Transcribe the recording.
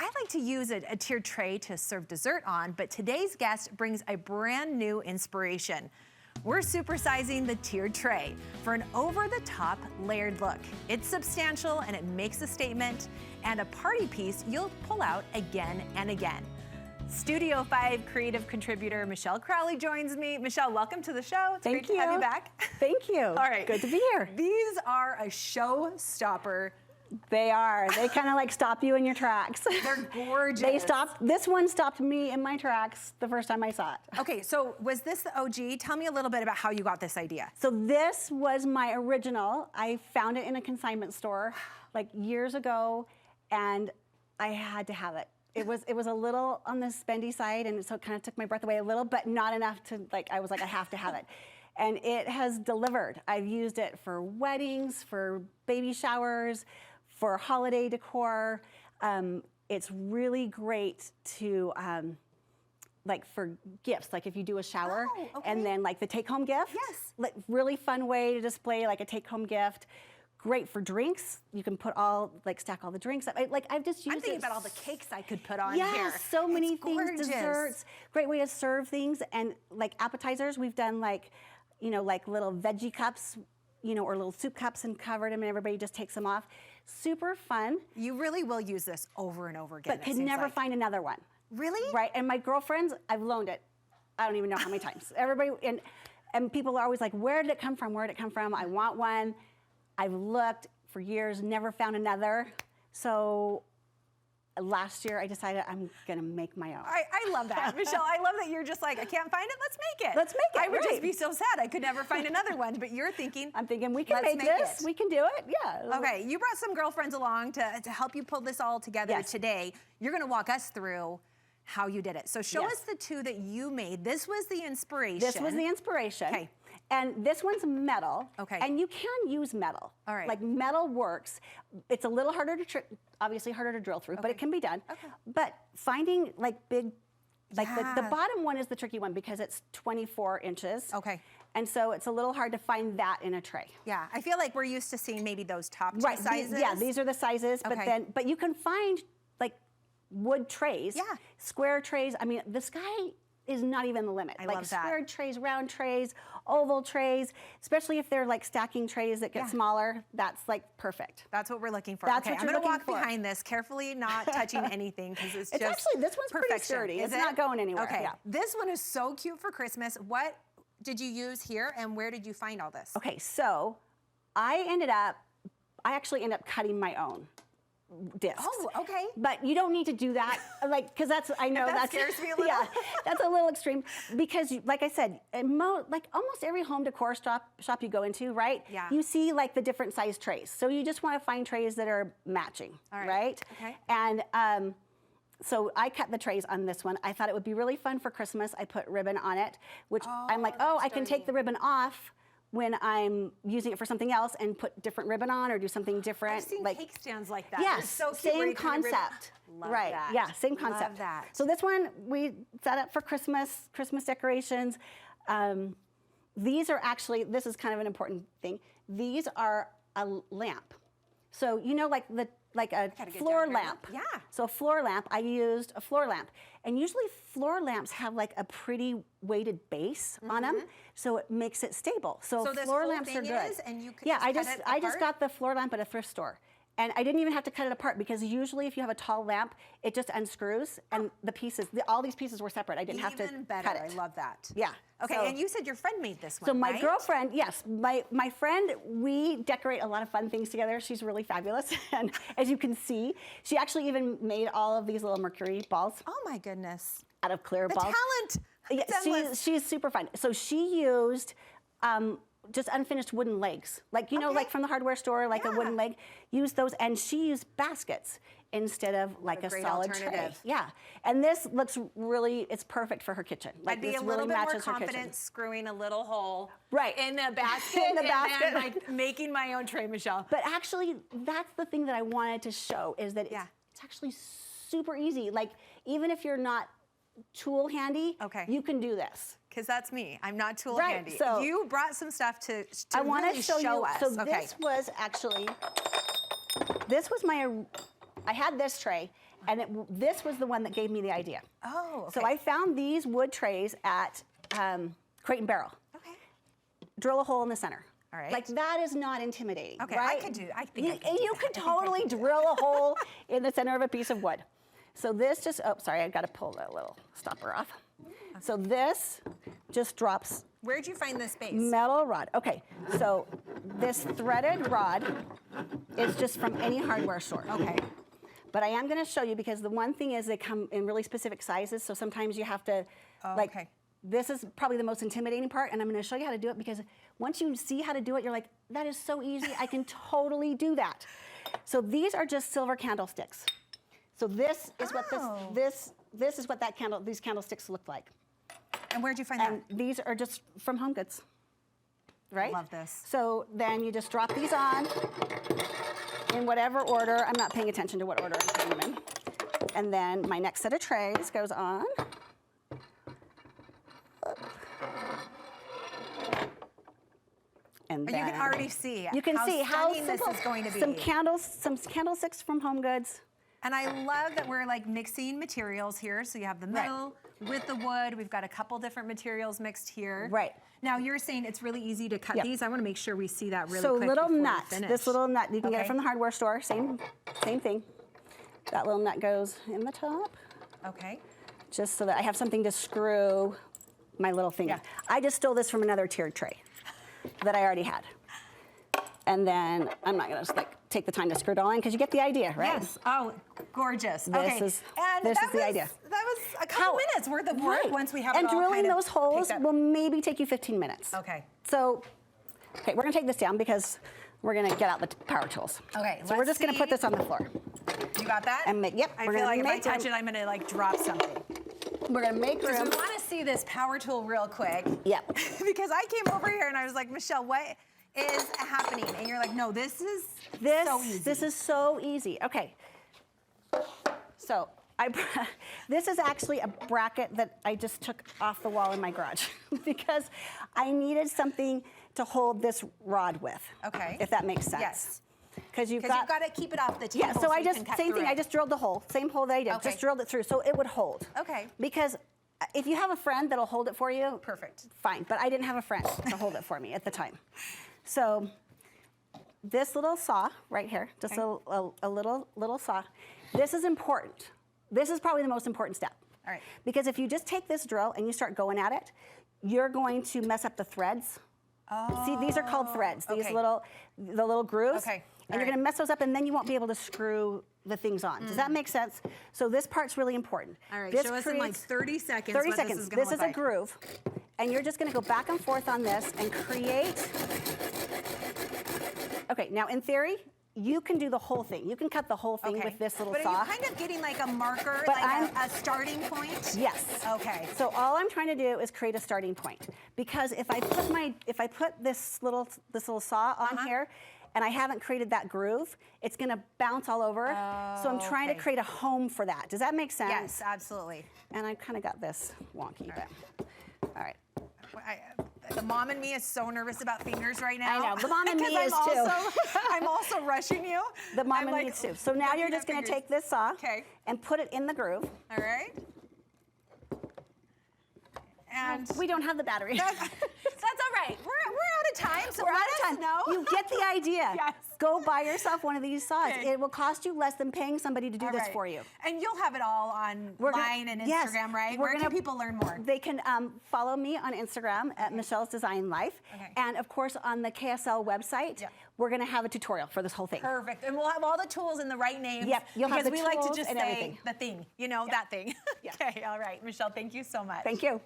I like to use a tiered tray to serve dessert on, but today's guest brings a brand new inspiration. We're supersizing the tiered tray for an over-the-top layered look. It's substantial and it makes a statement, and a party piece you'll pull out again and again. Studio 5 creative contributor Michelle Crowley joins me. Michelle, welcome to the show. It's great to have you back. Thank you. All right. Good to be here. These are a showstopper. They are. They kind of like stop you in your tracks. They're gorgeous. This one stopped me in my tracks the first time I saw it. Okay, so was this the OG? Tell me a little bit about how you got this idea. So this was my original. I found it in a consignment store like years ago, and I had to have it. It was a little on the spendy side, and so it kind of took my breath away a little, but not enough to I was like, I have to have it. And it has delivered. I've used it for weddings, for baby showers, for holiday decor. It's really great to, like for gifts, like if you do a shower, and then like the take-home gift. Yes. Like really fun way to display like a take-home gift. Great for drinks. You can put stack all the drinks up. I've just used it. I'm thinking about all the cakes I could put on here. Yeah, so many things, gorgeous. Desserts. Great way to serve things. And like appetizers, we've done like little veggie cups, or little soup cups and covered them, and everybody just takes them off. Super fun. You really will use this over and over again. But could never find another one. Really? Right, and my girlfriends, I've loaned it. I don't even know how many times. Everybody, and people are always like, where did it come from? Where did it come from? I want one. I've looked for years, never found another. So last year I decided I'm gonna make my own. I love that, Michelle. I love that you're just like, I can't find it, let's make it. Let's make it, I would right. just be so sad I could never find another one, but you're thinking, I'm thinking we can let's make this, we can do it, yeah. Okay, you brought some girlfriends along to help you pull this all together today. You're gonna walk us through how you did it. So show us the two that you made. This was the inspiration. This was the inspiration. Okay. And this one's metal. Okay. And you can use metal. All right. Like metal works. It's a little harder to obviously harder to drill through, but it can be done. Okay. But finding like big, like the bottom one is the tricky one because it's 24 inches. Okay. And so it's a little hard to find that in a tray. Yeah, I feel like we're used to seeing maybe those top two sizes. Yeah, these are the sizes, but you can find like wood trays, square trays. I mean, the sky is not even the limit. I like love that. Square trays, round trays, oval trays, especially if they're like stacking trays that get smaller, that's like perfect. That's what we're looking for. That's okay, what I'm you're gonna walk looking for. behind this carefully, not touching anything, because it's just actually, this one's pretty perfection. sturdy. Is It's not going anywhere. Okay, Yeah. this one is so cute for Christmas. What did you use here, and where did you find all this? Okay, so I actually ended up cutting my own discs. Oh, okay. But you don't need to do that, because I know that that's scares me a little. Yeah, that's a little extreme. Because, like I said, like almost every home decor shop you go into, right? Yeah. You see like the different size trays. So you just want to find trays that are matching, right? Okay. And so I cut the trays on this one. I thought it would be really fun for Christmas. I put ribbon on it, which I'm like, I can take the ribbon off when I'm using it for something else and put different ribbon on or do something different. I've seen cake stands like that. Yes, so cute, same concept. Love right, that. yeah, same concept. Love that. So this one we set up for Christmas decorations. These are actually, this is kind of an important thing. These are a lamp. So like a floor lamp. Yeah. So a floor lamp, I used a floor lamp. And usually floor lamps have like a pretty weighted base on them, so it makes it stable. So this floor whole lamps thing are good. is, and you can I just cut it I just apart? got the floor lamp at a thrift store. And I didn't even have to cut it apart because usually if you have a tall lamp, it just unscrews and the pieces, all these pieces were separate. I didn't have to cut it. I love that. Yeah. Okay, so, and you said your friend made this one, So my right? girlfriend, yes, my friend, we decorate a lot of fun things together. She's really fabulous. And as you can see, she actually even made all of these little mercury balls Oh my goodness. out of clear The balls. talent. Yeah, It's endless. she's super fun. So she used just unfinished wooden legs, like like from the hardware store, like a wooden leg. Used those, and she used baskets instead of like a great solid tray. alternative. Yeah, and this looks really, it's perfect for her kitchen. Like I'd be this a really little bit more matches her kitchen. confident screwing a actually hole Right. in the basket, In the basket. and then like making my own tray, Michelle. But actually, that's the thing that I wanted to show is that it's actually super easy. Like even if you're not tool handy, you can do this. Because that's me. I'm not tool Right, handy. so you brought some stuff to I want really to show you. us. So this was actually, this was my I had this tray, and this was the one that gave me the idea. Oh, okay. So I found these wood trays at Crate and Barrel. Okay. Drill a hole in the center. All right. Like that is not intimidating, Okay, right? I think I could do that. You could totally drill a hole in the center of a piece of wood. So this just, oh, sorry, I got to pull that little stopper off. So this just drops. Where'd you find this base? Metal rod. Okay, so this threaded rod is just from any hardware store. Okay. But I am going to show you because the one thing is they come in really specific sizes, so sometimes you have to, okay. This is probably the most intimidating part, and I'm going to show you how to do it because once you see how to do it, you're like, that is so easy. I can totally do that. So these are just silver candlesticks. So this is what this is what these candlesticks look like. And where'd you find And that? these are just from Home Goods, right? Love this. So then you just drop these on in whatever order. I'm not paying attention to what order I'm putting them in. And then my next set of trays goes on. And But you can already see you can see how stunning simple this is going to be. some candlesticks from Home Goods. And I love that we're like mixing materials here. So you have the metal with the wood. We've got a couple different materials mixed here. Right. Now you're saying it's really easy to cut these. I want to make sure we see that really So quick little before we nut, finish. this little nut, you can get Okay. it from the hardware store. Same thing. That little nut goes in the top, Okay. just so that I have something to screw my little thing in. Yeah. I just stole this from another tiered tray that I already had. And then I'm not gonna just like take the time to screw it all in because you get the idea, right? Yes. Oh, gorgeous. This okay. is and this that is the was, idea. That was a couple minutes worth of work Right. once we have and it all drilling kind of those holes picked up. will maybe take you 15 minutes. Okay. So, okay, we're gonna take this down because we're gonna get out the power tools. Okay, So we're let's just gonna put see. this on the floor. You got that? And yep, I we're feel gonna like if I make touch room. it, I'm gonna like drop something. We're gonna make Because room. we want to see this power tool real quick. Yep. Because I came over here and I was like, Michelle, what is happening? And you're like, no, this is so easy. This is so easy. Okay. So this is actually a bracket that I just took off the wall in my garage because I needed something to hold this rod with. Okay. If that makes sense. Yes. Because you've Because got you've got to keep it off the table. yeah. So I you just can cut same through thing. I it. just drilled the hole. Same hole that I did. Okay. Just drilled it through so it would hold. Okay. Because if you have a friend that'll hold it for you, Perfect. fine. But I didn't have a friend to hold it for me at the time. So this little saw right here, just a little saw. This is important. This is probably the most important step. All right. Because if you just take this drill and you start going at it, you're going to mess up the threads. Oh. See, these are called threads. These okay. the little grooves. Okay. And you're going to mess those up, and then you won't be able to screw the things on. Does that make sense? So this part's really important. All right, This show us in like 30 seconds 30 what seconds. this is going to look a like. groove, and you're just going to go back and forth on this and create. Okay, now in theory, you can do the whole thing. You can cut the whole thing with this little but saw. Are you kind of getting like a marker, But like a starting point? Yes. Okay. So all I'm trying to do is create a starting point, because if I put this little saw on here, and I haven't created that groove, it's going to bounce all over. So I'm trying to create a home for that. Does that make sense? Yes, absolutely. And I kind of got this wonky, but all right. The mom in me is so nervous about fingers right now. I know. The mom in me is I'm too. I'm also rushing you. The mom I'm in like, me too. So now you're just going to take this saw and put it in the groove. All right. And we don't have the battery. That's all right. We're out of time, so We're out let of us time. know. You get the idea. Yes. Go buy yourself one of these saws. Okay. It will cost you less than paying somebody to do All this right. for you. And you'll have it all online and Instagram, right? Where can people learn more? They can follow me on Instagram at Michelle's Design Life. Okay. And of course on the KSL website, we're going to have a tutorial for this whole thing. Perfect. And we'll have all the tools in the right names. Yep. You'll have because the we like to tools just and say everything. the thing, you know, that thing. Yeah. Okay, all right. Michelle, thank you so much. Thank you.